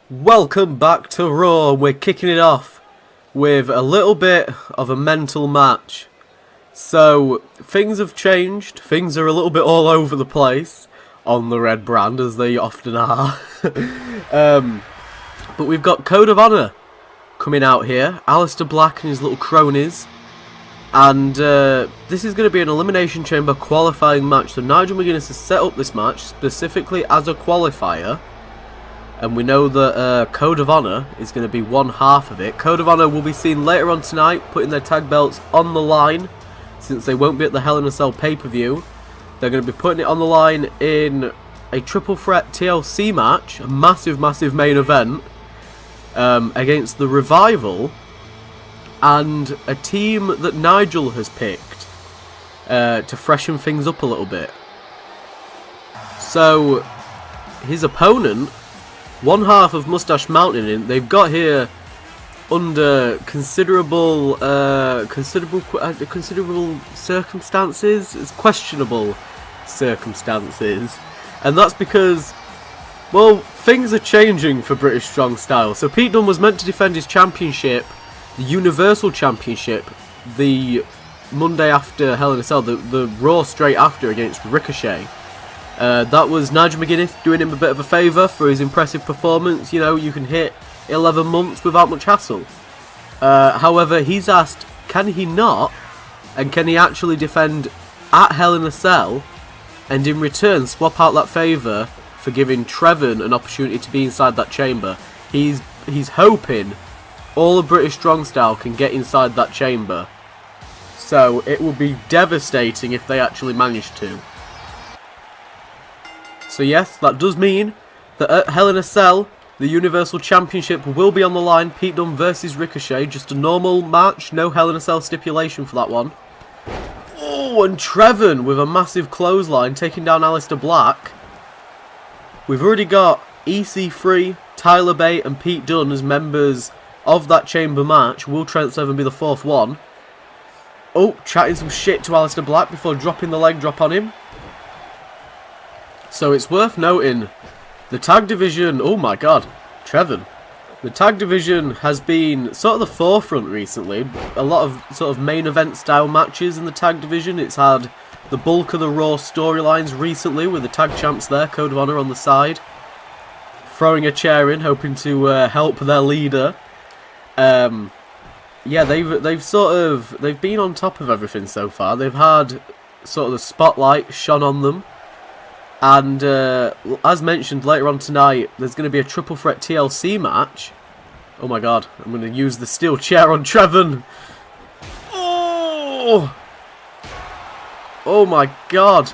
Welcome back to Raw. We're kicking it off with a little bit of a mental match. So, things have changed. Things are a little bit all over the place on the red brand, as they often are. But we've got Code of Honor coming out here. Aleister Black and his little cronies. And this is going to be an Elimination Chamber qualifying match. So Nigel McGuinness has set up this match specifically as a qualifier. And we know that Code of Honor is going to be one half of it. Code of Honor will be seen later on tonight, putting their tag belts on the line. Since they won't be at the Hell in a Cell pay-per-view, they're going to be putting it on the line in a triple threat TLC match. A massive, massive main event against the Revival. And a team that Nigel has picked to freshen things up a little bit. So, his opponent, one half of Mustache Mountain, they've got here under considerable circumstances. It's questionable circumstances, and that's because, well, things are changing for British Strong Style. So Pete Dunne was meant to defend his championship, the Universal Championship, the Monday after Hell in a Cell, the Raw straight after against Ricochet. That was Nigel McGuinness doing him a bit of a favour for his impressive performance. You know, you can hit 11 months without much hassle. However, he's asked, can he not? And can he actually defend at Hell in a Cell? And in return, swap out that favour for giving Trevin an opportunity to be inside that chamber. He's hoping all of British Strong Style can get inside that chamber. So it will be devastating if they actually manage to. So yes, that does mean that at Hell in a Cell, the Universal Championship will be on the line. Pete Dunne versus Ricochet. Just a normal match. No Hell in a Cell stipulation for that one. Oh, and Trevin with a massive clothesline taking down Aleister Black. We've already got EC3, Tyler Bate and Pete Dunne as members of that chamber match. Will Trent Seven be the fourth one? Oh, chatting some shit to Aleister Black before dropping the leg drop on him. So it's worth noting, the tag division, oh my god, Trevin. The tag division has been sort of the forefront recently. A lot of sort of main event style matches in the tag division. It's had the bulk of the Raw storylines recently with the tag champs there, Code of Honor on the side. Throwing a chair in, hoping to help their leader. Yeah, they've been on top of everything so far. They've had sort of the spotlight shone on them. And as mentioned, later on tonight, there's going to be a triple threat TLC match. Oh my god, I'm going to use the steel chair on Trevin. Oh! Oh my god.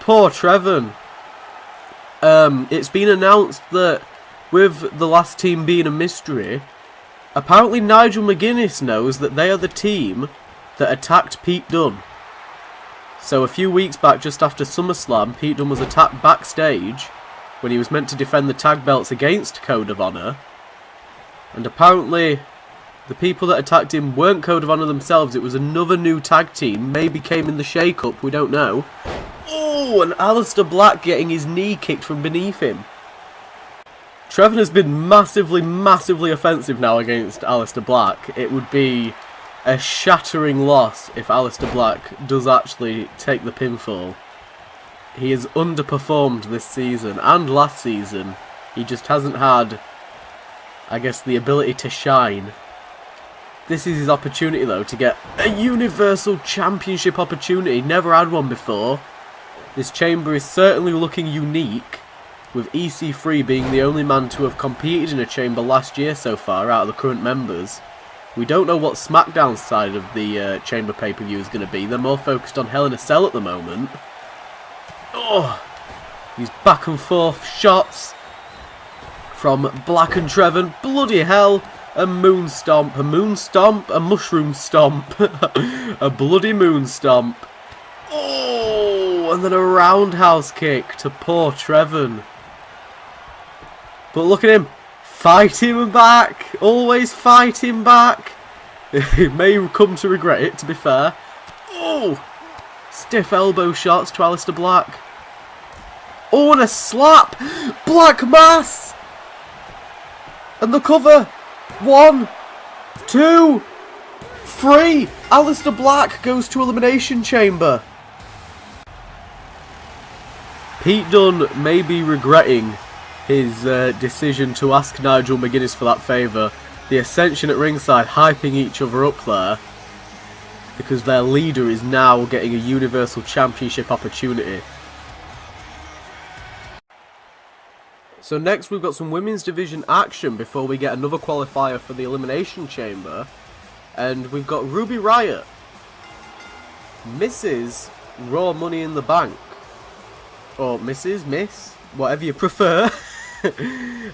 Poor Trevin. It's been announced that with the last team being a mystery, apparently Nigel McGuinness knows that they are the team that attacked Pete Dunne. So a few weeks back, just after SummerSlam, Pete Dunne was attacked backstage when he was meant to defend the tag belts against Code of Honor. And apparently, the people that attacked him weren't Code of Honor themselves. It was another new tag team. Maybe came in the shake-up, we don't know. Oh, and Aleister Black getting his knee kicked from beneath him. Trevin has been massively, massively offensive now against Aleister Black. It would be a shattering loss if Aleister Black does actually take the pinfall. He has underperformed this season and last season. He just hasn't had, I guess, the ability to shine. This is his opportunity though to get a Universal Championship opportunity. Never had one before. This chamber is certainly looking unique, with EC3 being the only man to have competed in a chamber last year so far out of the current members. We don't know what SmackDown's side of the Chamber pay-per-view is going to be. They're more focused on Hell in a Cell at the moment. Oh, these back and forth shots from Black and Trevin. Bloody hell, a moon stomp, a mushroom stomp, a bloody moon stomp. Oh, and then a roundhouse kick to poor Trevin. But look at him. Fighting back! Always fighting back! He may come to regret it, to be fair. Oh! Stiff elbow shots to Aleister Black. Oh, and a slap! Black Mass! And the cover. 1, 2, 3. Aleister Black goes to Elimination Chamber. Pete Dunne may be regretting his decision to ask Nigel McGuinness for that favour. The Ascension at ringside hyping each other up there, because their leader is now getting a Universal Championship opportunity. So next we've got some Women's Division action before we get another qualifier for the Elimination Chamber. And we've got Ruby Riot, Mrs. Raw Money in the Bank. Or Mrs. Miss, whatever you prefer.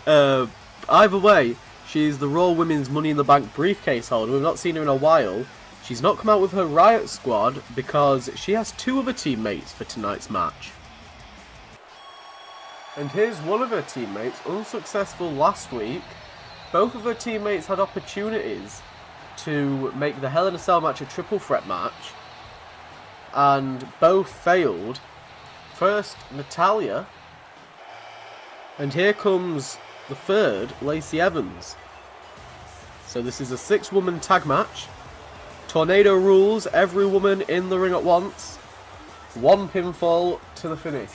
Either way, she's the Raw Women's Money in the Bank briefcase holder. We've not seen her in a while. She's not come out with her Riot squad because she has 2 other teammates for tonight's match. And here's one of her teammates, unsuccessful last week. Both of her teammates had opportunities to make the Hell in a Cell match a triple threat match, and both failed. First, Natalya, and here comes the third, Lacey Evans. So this is a 6-woman tag match. Tornado rules, every woman in the ring at once. 1 pinfall to the finish.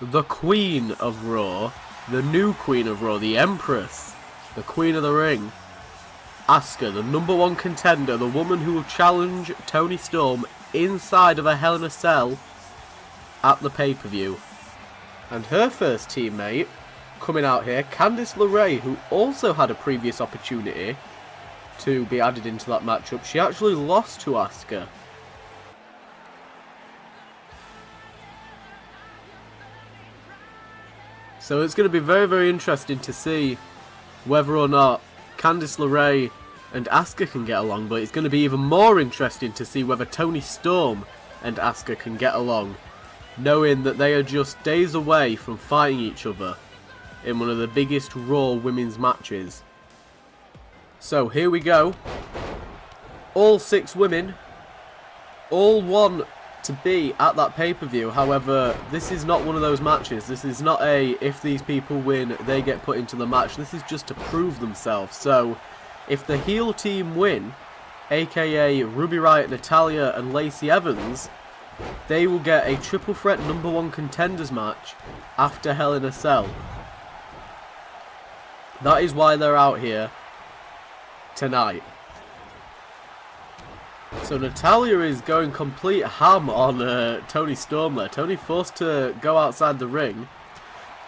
The Queen of Raw, the new Queen of Raw, the Empress, the Queen of the Ring. Asuka, the #1 contender, the woman who will challenge Toni Storm inside of a Hell in a Cell at the pay-per-view. And her first teammate coming out here, Candice LeRae, who also had a previous opportunity to be added into that matchup. She actually lost to Asuka. So it's going to be very, very interesting to see whether or not Candice LeRae and Asuka can get along, but it's going to be even more interesting to see whether Toni Storm and Asuka can get along, knowing that they are just days away from fighting each other in one of the biggest Raw women's matches. So here we go. All 6 women, all want to be at that pay-per-view. However, this is not one of those matches. This is not a, if these people win, they get put into the match. This is just to prove themselves. So, if the heel team win, aka Ruby Riott, Natalya and Lacey Evans, they will get a triple threat #1 contenders match after Hell in a Cell. That is why they're out here tonight. So Natalya is going complete ham on Toni Storm there. Toni forced to go outside the ring.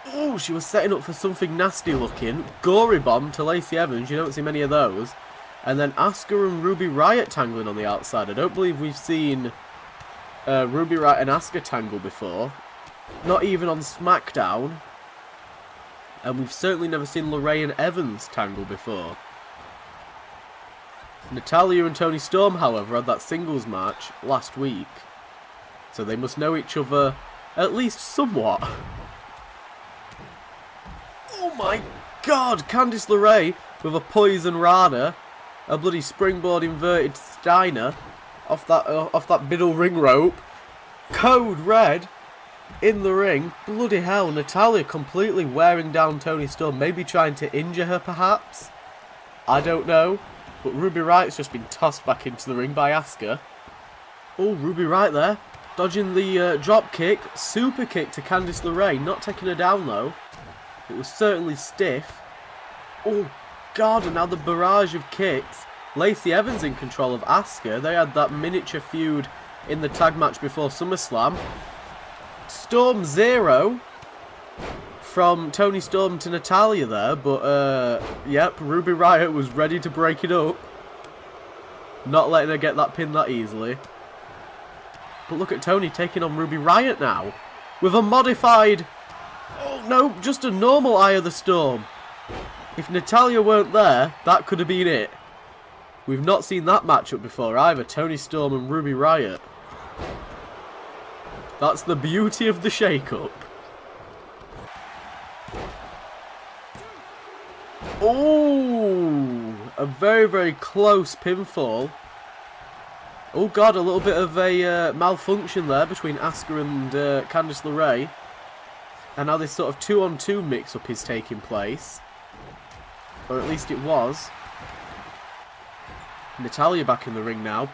Oh, she was setting up for something nasty looking. Gory bomb to Lacey Evans. You don't see many of those. And then Asuka and Ruby Riott tangling on the outside. I don't believe we've seen Ruby Riott and Asuka tangle before. Not even on SmackDown. And we've certainly never seen LeRae and Evans tangle before. Natalya and Toni Storm, however, had that singles match last week. So they must know each other at least somewhat. Oh my god! Candice LeRae with a Poison Rana, a bloody springboard inverted Steiner off that middle ring rope. Code Red in the ring. Bloody hell, Natalya completely wearing down Toni Storm, maybe trying to injure her perhaps? I don't know. But Ruby Riott's just been tossed back into the ring by Asuka. Oh, Ruby Riott there. Dodging the drop kick. Super kick to Candice LeRae. Not taking her down though. It was certainly stiff. Oh, God. And now the barrage of kicks. Lacey Evans in control of Asuka. They had that miniature feud in the tag match before SummerSlam. Storm Zero from Toni Storm to Natalya there, but yep, Ruby Riott was ready to break it up. Not letting her get that pin that easily. But look at Toni taking on Ruby Riott now with a modified, oh no, just a normal Eye of the Storm. If Natalya weren't there, that could have been it. We've not seen that matchup before either, Toni Storm and Ruby Riott. That's the beauty of the shake-up. Oh, a very, very close pinfall. Oh god, a little bit of a malfunction there between Asuka and Candice LeRae. And now this sort of 2-on-2 mix-up is taking place. Or at least it was. Natalya back in the ring now.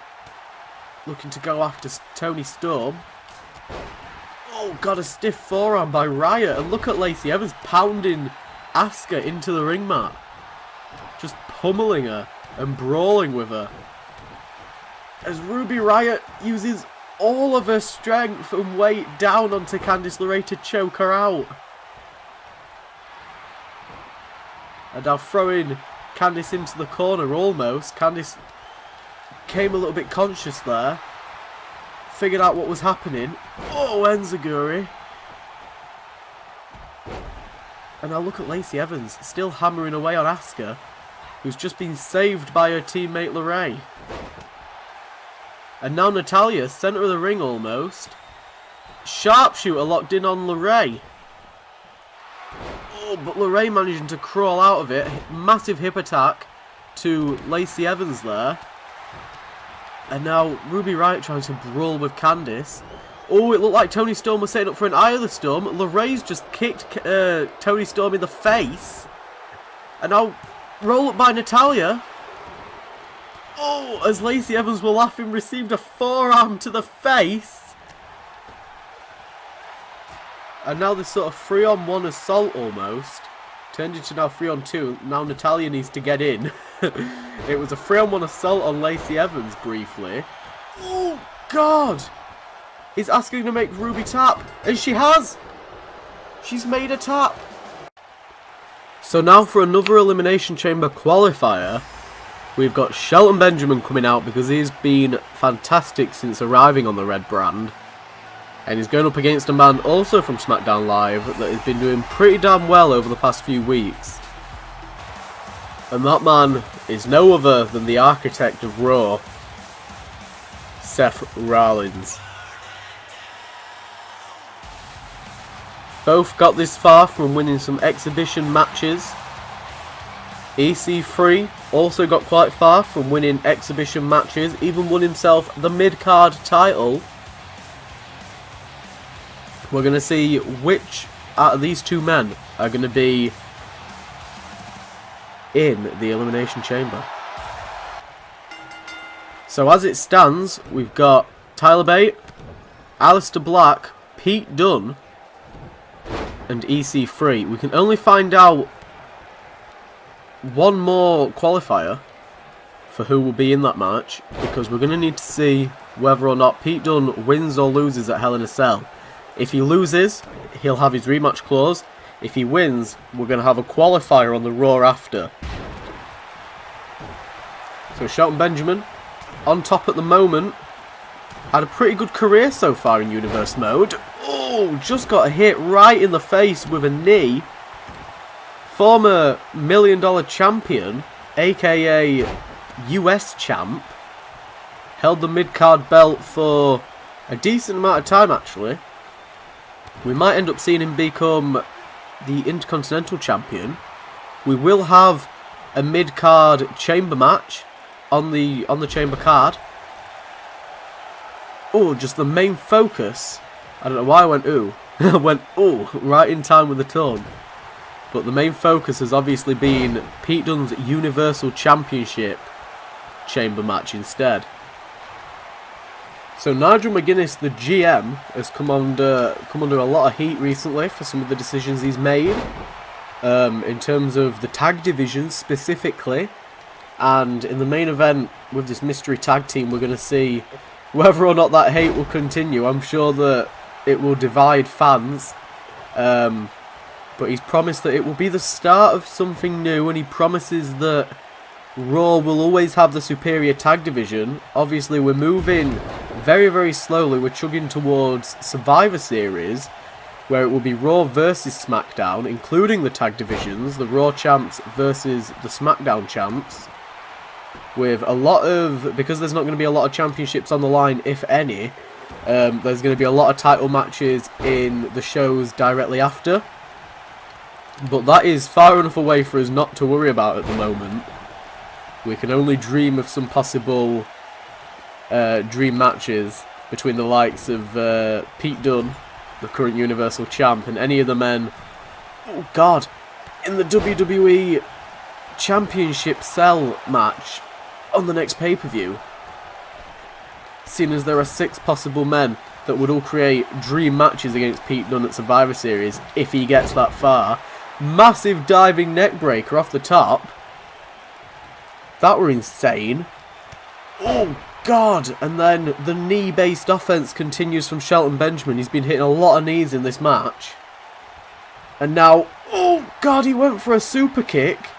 Looking to go after Toni Storm. Oh, got a stiff forearm by Riot. And look at Lacey Evans pounding Asuka into the ring mat. Just pummeling her and brawling with her. As Ruby Riot uses all of her strength and weight down onto Candice LeRae to choke her out. And now throwing Candice into the corner almost. Candice came a little bit conscious there. Figured out what was happening. Oh, Enziguri. And now look at Lacey Evans still hammering away on Asuka, who's just been saved by her teammate LeRae. And now Natalya, centre of the ring almost. Sharpshooter locked in on LeRae. Oh, but LeRae managing to crawl out of it. Massive hip attack to Lacey Evans there. And now Ruby Riot trying to brawl with Candice. Oh, it looked like Toni Storm was setting up for an Eye of the Storm. LeRae's just kicked Toni Storm in the face. And now roll up by Natalya. Oh, as Lacey Evans were laughing, received a forearm to the face. And now this sort of 3-on-1 assault almost. Turned into now 3-on-2. Now Natalya needs to get in. It was a 3-on-1 assault on Lacey Evans briefly. Oh, God. Is Asuka going to make Ruby tap? And she has. She's made a tap. So now for another Elimination Chamber qualifier. We've got Shelton Benjamin coming out because he's been fantastic since arriving on the red brand. And he's going up against a man also from SmackDown Live that has been doing pretty damn well over the past few weeks. And that man is no other than the architect of Raw, Seth Rollins. Both got this far from winning some exhibition matches. EC3 also got quite far from winning exhibition matches, even won himself the mid-card title. We're going to see which out of these two men are going to be in the Elimination Chamber. So as it stands, we've got Tyler Bate, Aleister Black, Pete Dunne, and EC3. We can only find out one more qualifier for who will be in that match, because we're going to need to see whether or not Pete Dunne wins or loses at Hell in a Cell. If he loses, he'll have his rematch clause. If he wins, we're going to have a qualifier on the Raw after. So Shelton Benjamin, on top at the moment, had a pretty good career so far in Universe Mode. Oh, just got hit right in the face with a knee. Former $1 Million champion, aka US champ, held the mid-card belt for a decent amount of time actually. We might end up seeing him become the Intercontinental Champion. We will have a mid-card chamber match on the chamber card. Oh, just the main focus. I don't know why I went ooh. I went ooh right in time with the tone. But the main focus has obviously been Pete Dunne's Universal Championship chamber match instead. So Nigel McGuinness, the GM, has come under a lot of heat recently for some of the decisions he's made in terms of the tag division specifically. And in the main event with this mystery tag team, we're going to see whether or not that hate will continue. I'm sure that it will divide fans. But he's promised that it will be the start of something new, and he promises that Raw will always have the superior tag division. Obviously, we're moving very, very slowly. We're chugging towards Survivor Series, where it will be Raw versus SmackDown, including the tag divisions, the Raw champs versus the SmackDown champs. With a lot of, because there's not going to be a lot of championships on the line, if any, there's going to be a lot of title matches in the shows directly after. But that is far enough away for us not to worry about at the moment. We can only dream of some possible dream matches between the likes of Pete Dunne, the current Universal Champ, and any of the men, oh God, in the WWE championship cell match on the next pay-per-view. Seeing as there are 6 possible men that would all create dream matches against Pete Dunne at Survivor Series if he gets that far. Massive diving neck breaker off the top. That were insane. Oh God, and then the knee-based offense continues from Shelton Benjamin. He's been hitting a lot of knees in this match. And now, oh God, he went for a super kick.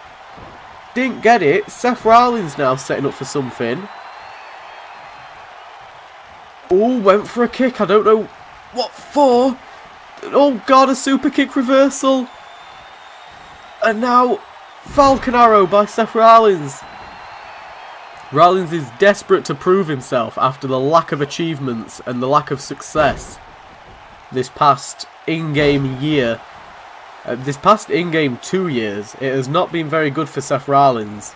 Didn't get it. Seth Rollins now setting up for something. Oh, went for a kick. I don't know what for. Oh God, a super kick reversal. And now, Falcon Arrow by Seth Rollins. Rollins is desperate to prove himself after the lack of achievements and the lack of success this past in-game year. This past in-game 2 years, it has not been very good for Seth Rollins.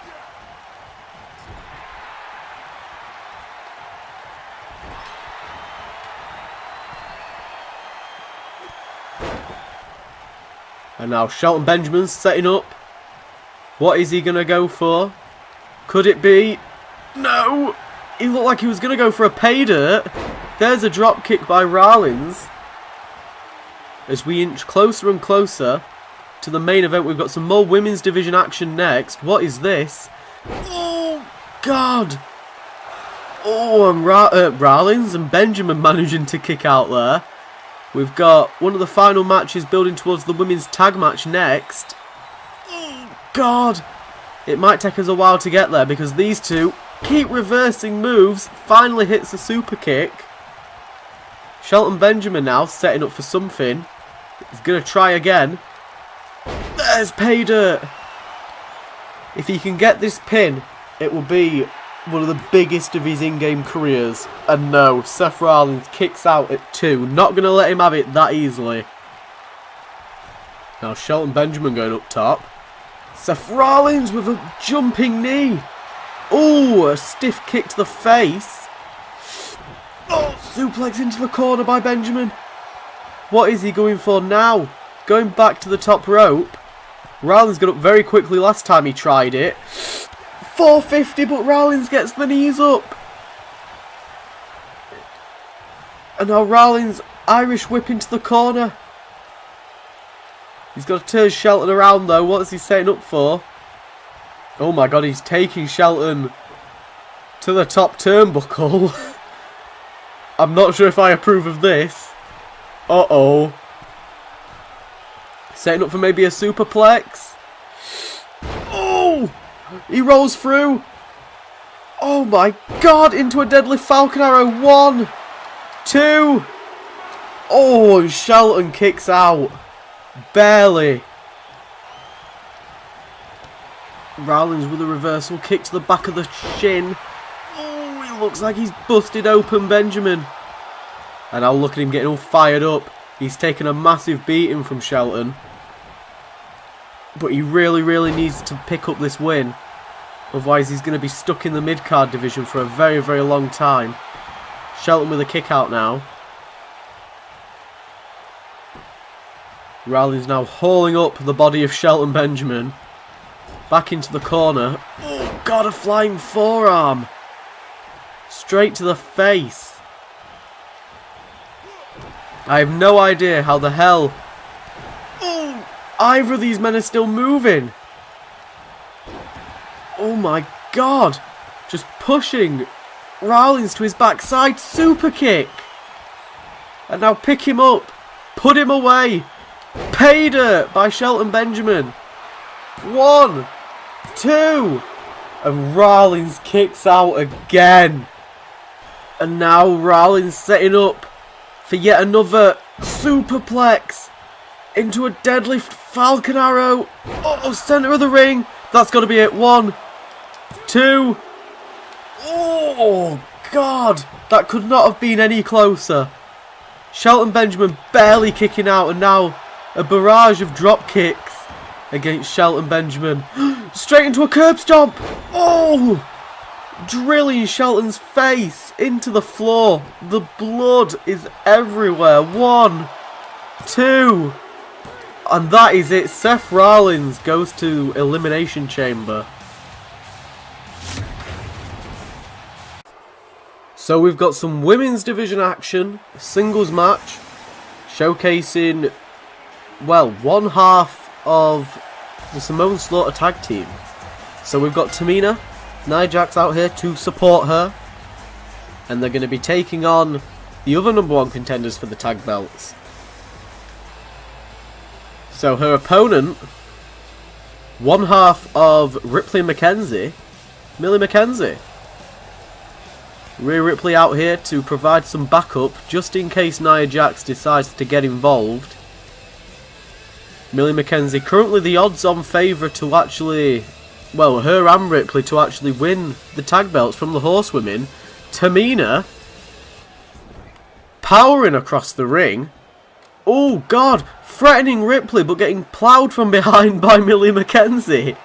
And now Shelton Benjamin's setting up. What is he going to go for? Could it be? No! He looked like he was going to go for a pay dirt. There's a drop kick by Rollins. As we inch closer and closer to the main event, we've got some more women's division action next. What is this? Oh, God! Oh, and Rollins and Benjamin managing to kick out there. We've got one of the final matches building towards the women's tag match next. Oh, God! It might take us a while to get there because these two keep reversing moves. Finally hits a super kick. Shelton Benjamin now setting up for something. He's going to try again. There's pay dirt. If he can get this pin, it will be one of the biggest of his in-game careers. And no, Seth Rollins kicks out at 2. Not going to let him have it that easily. Now Shelton Benjamin going up top. Seth Rollins with a jumping knee. Oh, a stiff kick to the face. Oh, suplex into the corner by Benjamin. What is he going for now? Going back to the top rope. Rollins got up very quickly last time he tried it. 450, but Rollins gets the knees up. And now Rollins Irish whip into the corner. He's got to turn Shelton around though. What is he setting up for? Oh my God, he's taking Shelton to the top turnbuckle. I'm not sure if I approve of this. Uh-oh. Setting up for maybe a superplex. Oh! He rolls through. Oh my God, into a deadlift Falcon Arrow. 1, 2. Oh, and Shelton kicks out. Barely. Rollins with a reversal kick to the back of the shin. Oh, he looks like he's busted open Benjamin. And now look at him getting all fired up. He's taken a massive beating from Shelton. But he really, really needs to pick up this win. Otherwise he's going to be stuck in the mid-card division for a very, very long time. Shelton with a kick out now. Rollins now hauling up the body of Shelton Benjamin. Back into the corner. Oh God, a flying forearm. Straight to the face. I have no idea how the hell either of these men are still moving. Oh my God. Just pushing Rollins to his backside. Super kick. And now pick him up. Put him away. Pay dirt by Shelton Benjamin. 1, 2. And Rollins kicks out again. And now Rollins setting up for yet another superplex into a deadlift Falcon Arrow. Oh, center of the ring. That's got to be it. 1, 2. Oh, God. That could not have been any closer. Shelton Benjamin barely kicking out, and now a barrage of drop kicks against Shelton Benjamin. Straight into a curb stomp. Oh! Drilling Shelton's face into the floor. The blood is everywhere. 1, 2. And that is it. Seth Rollins goes to Elimination Chamber. So we've got some women's division action, singles match, showcasing, well, one half of the Samoan Slaughter tag team. So we've got Tamina, Nia Jax out here to support her, and they're going to be taking on the other #1 contenders for the tag belts. So her opponent, one half of Ripley and Mackenzie, Millie Mackenzie. Rhea Ripley out here to provide some backup just in case Nia Jax decides to get involved. Millie Mackenzie currently the odds-on favourite to actually, well, her and Ripley to actually win the tag belts from the horsewomen. Tamina powering across the ring. Oh god, threatening Ripley but getting ploughed from behind by Millie Mackenzie.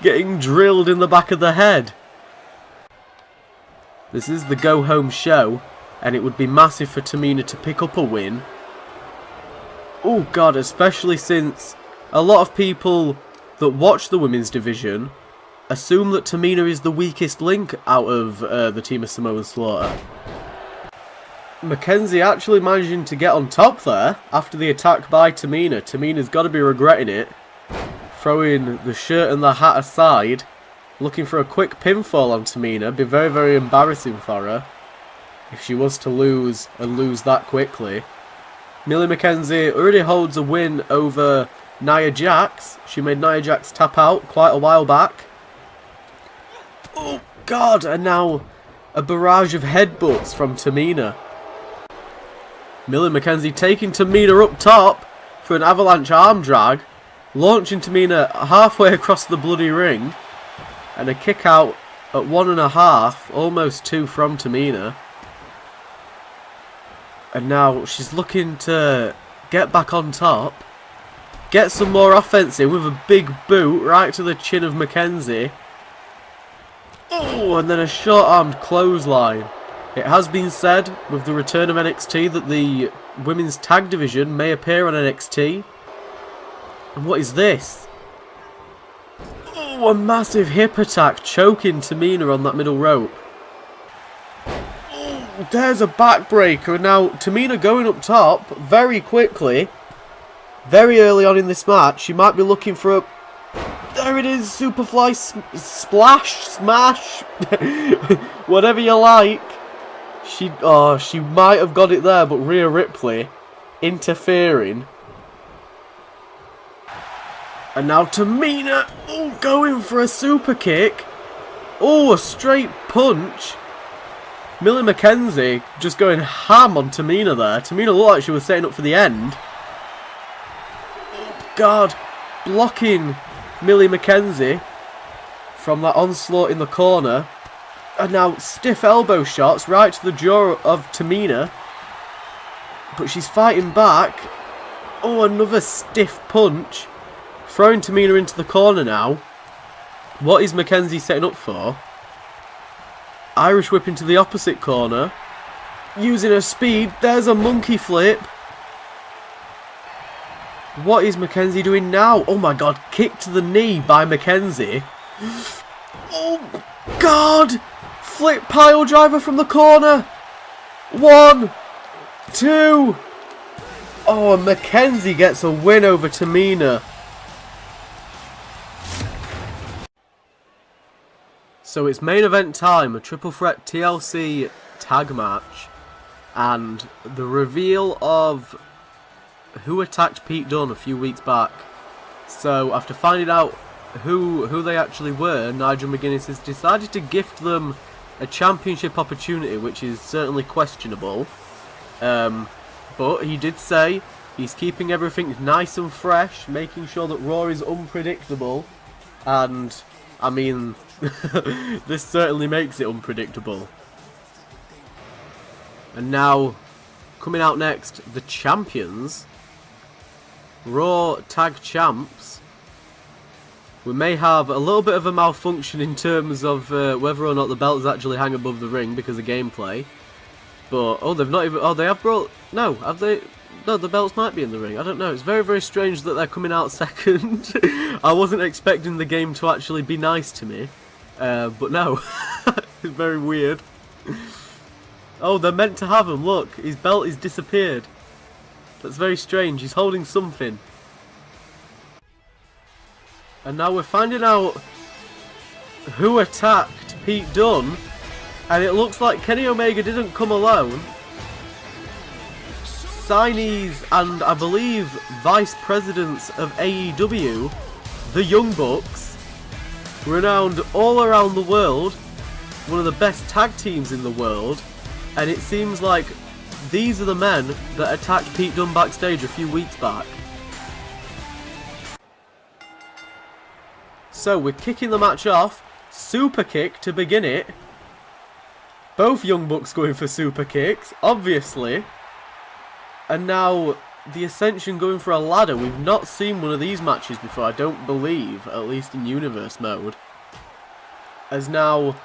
Getting drilled in the back of the head. This is the go-home show, and it would be massive for Tamina to pick up a win. Oh god, especially since a lot of people that watch the women's division assume that Tamina is the weakest link out of the team of Samoan Slaughter. Mackenzie actually managing to get on top there after the attack by Tamina. Tamina's got to be regretting it. Throwing the shirt and the hat aside. Looking for a quick pinfall on Tamina. Be very, very embarrassing for her if she was to lose and lose that quickly. Millie Mackenzie already holds a win over Nia Jax. She made Nia Jax tap out quite a while back. Oh god, and now a barrage of headbutts from Tamina. Millie Mackenzie taking Tamina up top for an avalanche arm drag. Launching Tamina halfway across the bloody ring. And a kick out at 1.5, almost 2 from Tamina. And now she's looking to get back on top. Get some more offense in with a big boot right to the chin of Mackenzie. Oh, and then a short-armed clothesline. It has been said with the return of NXT that the women's tag division may appear on NXT. And what is this? Oh, a massive hip attack choking Tamina on that middle rope. Oh, there's a backbreaker. And now Tamina going up top very quickly. Very early on in this match. She might be looking for a... There it is. Superfly splash, smash. Whatever you like. She might have got it there, but Rhea Ripley interfering. And now Tamina, oh, going for a super kick. Oh, a straight punch. Millie Mackenzie just going ham on Tamina there. Tamina looked like she was setting up for the end. Oh, God. Blocking Millie Mackenzie from that onslaught in the corner. And now stiff elbow shots right to the jaw of Tamina. But she's fighting back. Oh, another stiff punch. Throwing Tamina into the corner now. What is Mackenzie setting up for? Irish whip into the opposite corner. Using her speed. There's a monkey flip. What is Mackenzie doing now? Oh my god. Kick to the knee by Mackenzie. Oh god. Flip pile driver from the corner. 1, 2. Oh, and Mackenzie gets a win over Tamina. So it's main event time, a triple threat TLC tag match, and the reveal of who attacked Pete Dunne a few weeks back. So after finding out who they actually were, Nigel McGuinness has decided to gift them a championship opportunity, which is certainly questionable. But he did say he's keeping everything nice and fresh, making sure that Raw is unpredictable, and I mean, this certainly makes it unpredictable. And now, coming out next, the champions, Raw Tag Champs. We may have a little bit of a malfunction in terms of whether or not the belts actually hang above the ring because of gameplay. But, oh, they've not even, oh, they have brought, no, have they, No, the belts might be in the ring. I don't know. It's very, very strange that they're coming out second. I wasn't expecting the game to actually be nice to me. But no. It's very weird. Oh, they're meant to have him. Look, his belt is disappeared. That's very strange. He's holding something. And now we're finding out who attacked Pete Dunne. And it looks like Kenny Omega didn't come alone. Signees and I believe vice presidents of AEW, the Young Bucks, renowned all around the world, one of the best tag teams in the world, and it seems like these are the men that attacked Pete Dunne backstage a few weeks back. So we're kicking the match off, super kick to begin it. Both Young Bucks going for super kicks, obviously. And now the Ascension going for a ladder. We've not seen one of these matches before, I don't believe, at least in Universe mode. As now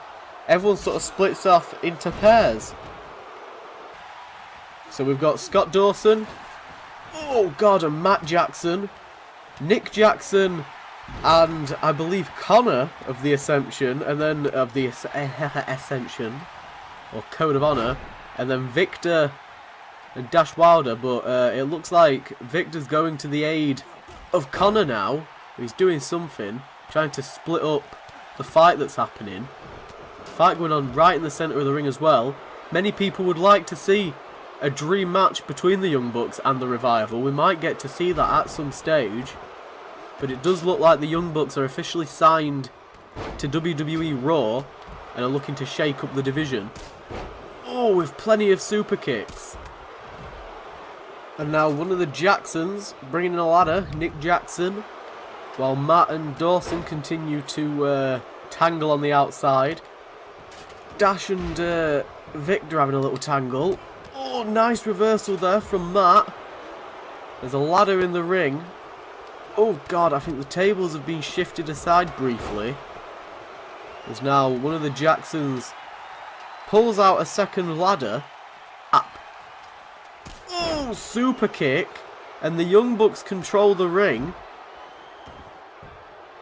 everyone sort of splits off into pairs. So we've got Scott Dawson, oh god, and Matt Jackson, Nick Jackson, and I believe Connor of the Ascension, and then of the Ascension, or Code of Honor, and then Victor and Dash Wilder, but it looks like Victor's going to the aid of Connor now. He's doing something, trying to split up the fight that's happening. Fight going on right in the centre of the ring as well. Many people would like to see a dream match between the Young Bucks and the Revival. We might get to see that at some stage, but it does look like the Young Bucks are officially signed to WWE Raw and are looking to shake up the division. Oh, with plenty of super kicks. And now one of the Jacksons bringing in a ladder, Nick Jackson, while Matt and Dawson continue to tangle on the outside. Dash and Victor having a little tangle. Oh, nice reversal there from Matt. There's a ladder in the ring. Oh god, I think the tables have been shifted aside briefly. There's now one of the Jacksons pulls out a second ladder. Up. Oh, super kick. And the Young Bucks control the ring.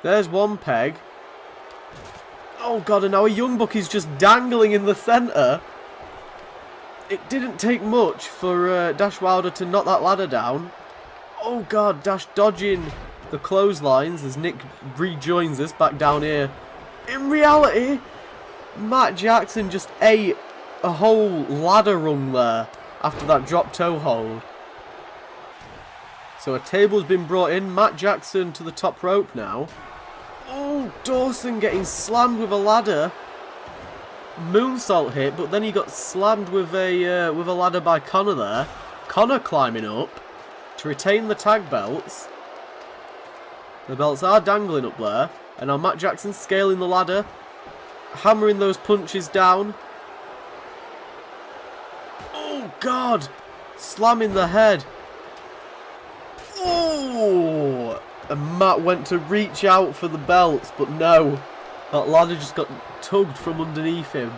There's one peg. Oh god, and now a Young Buck is just dangling in the centre. It didn't take much for Dash Wilder to knock that ladder down. Oh god, Dash dodging the clotheslines as Nick rejoins us back down here. In reality, Matt Jackson just ate a whole ladder rung there after that drop toe hold. So a table's been brought in. Matt Jackson to the top rope now. Oh, Dawson getting slammed with a ladder. Moonsault hit, but then he got slammed with a ladder by Connor there. Connor climbing up to retain the tag belts. The belts are dangling up there. And now Matt Jackson scaling the ladder. Hammering those punches down. Oh god! Slamming the head. Oh! And Matt went to reach out for the belts, but no. That ladder just got tugged from underneath him.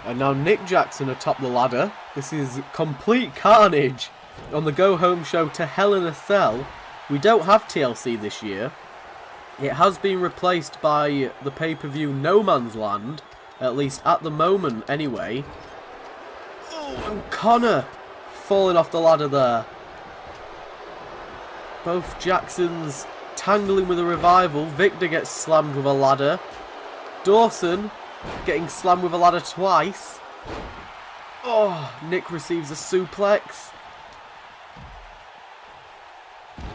And now Nick Jackson atop the ladder. This is complete carnage on the go-home show to Hell in a Cell. We don't have TLC this year. It has been replaced by the pay-per-view No Man's Land, at least at the moment anyway. Oh, and Connor falling off the ladder there. Both Jacksons tangling with a Revival. Victor gets slammed with a ladder. Dawson getting slammed with a ladder twice. Oh, Nick receives a suplex.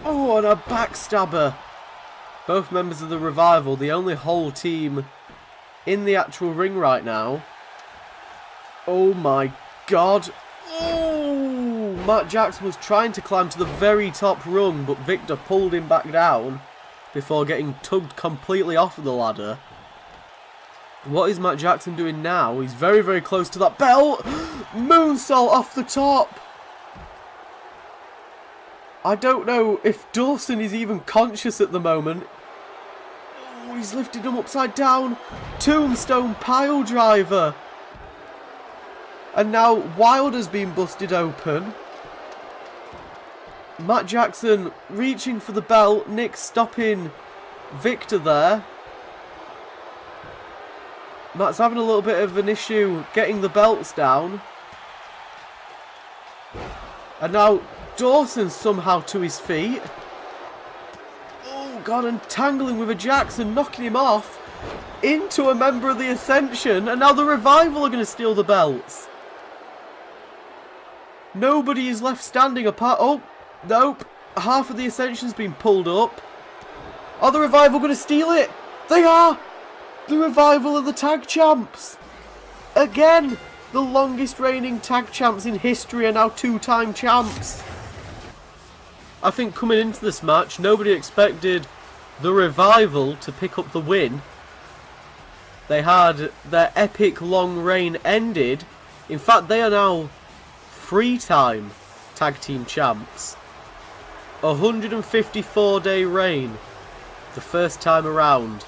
Oh, and a backstabber. Both members of the Revival, the only whole team in the actual ring right now. Oh my god. Oh, Matt Jackson was trying to climb to the very top rung, but Victor pulled him back down before getting tugged completely off of the ladder. What is Matt Jackson doing now? He's very, very close to that belt. Moonsault off the top. I don't know if Dawson is even conscious at the moment. Oh, he's lifted him upside down. Tombstone pile driver. And now Wilder's been busted open. Matt Jackson reaching for the belt. Nick stopping Victor there. Matt's having a little bit of an issue getting the belts down. And now Dawson's somehow to his feet. Oh god, entangling with a Jackson, knocking him off into a member of the Ascension. And now the Revival are going to steal the belts. Nobody is left standing apart. Oh, nope. Half of the Ascension's been pulled up. Are the Revival going to steal it? They are! The Revival are the tag champs. Again, the longest reigning tag champs in history are now two-time champs. I think coming into this match, nobody expected the Revival to pick up the win. They had their epic long reign ended. In fact, they are now three-time tag team champs. 154-day reign. The first time around.